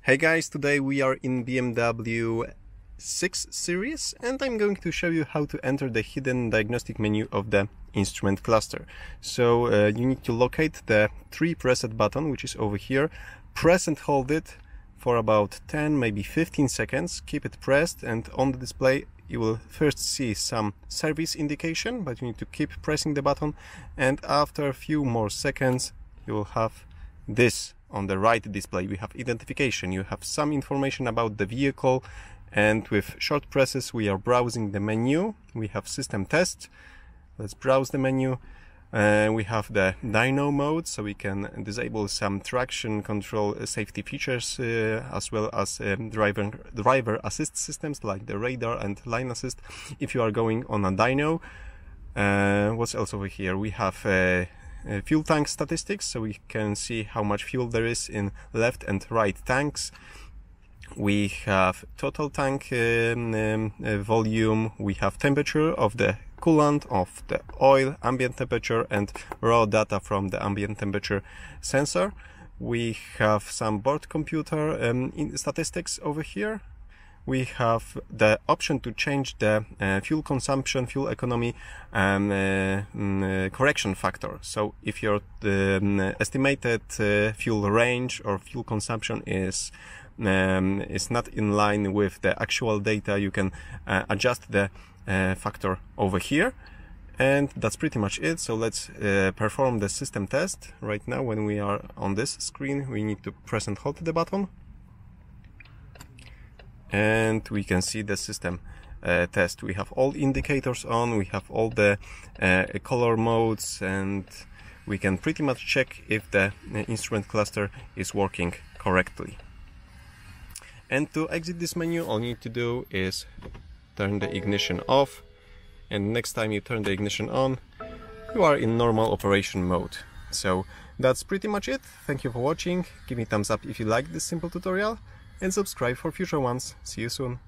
Hey guys, today we are in BMW 6 series and I'm going to show you how to enter the hidden diagnostic menu of the instrument cluster. So you need to locate the 3 preset button, which is over here. Press and hold it for about 10, maybe 15 seconds. Keep it pressed, and on the display you will first see some service indication, but you need to keep pressing the button, and after a few more seconds you will have this on the right display. We have identification, you have some information about the vehicle, and with short presses we are browsing the menu. We have system test. Let's browse the menu. We have the Dyno mode, so we can disable some traction control safety features, as well as driver assist systems like the radar and line assist if you are going on a dyno. What's else over here? We have fuel tank statistics, so we can see how much fuel there is in left and right tanks. We have total tank volume. We have temperature of the coolant, of the oil, ambient temperature, and raw data from the ambient temperature sensor. We have some board computer statistics over here. We have the option to change the fuel consumption, fuel economy correction factor. So if your estimated fuel range or fuel consumption is not in line with the actual data, you can adjust the factor over here. And that's pretty much it. So let's perform the system test. Right now, when we are on this screen, we need to press and hold the button, and we can see the system test. We have all indicators on, we have all the color modes, and we can pretty much check if the instrument cluster is working correctly. And to exit this menu, all you need to do is turn the ignition off, and next time you turn the ignition on, you are in normal operation mode. So that's pretty much it. Thank you for watching. Give me a thumbs up if you liked this simple tutorial, and subscribe for future ones. See you soon.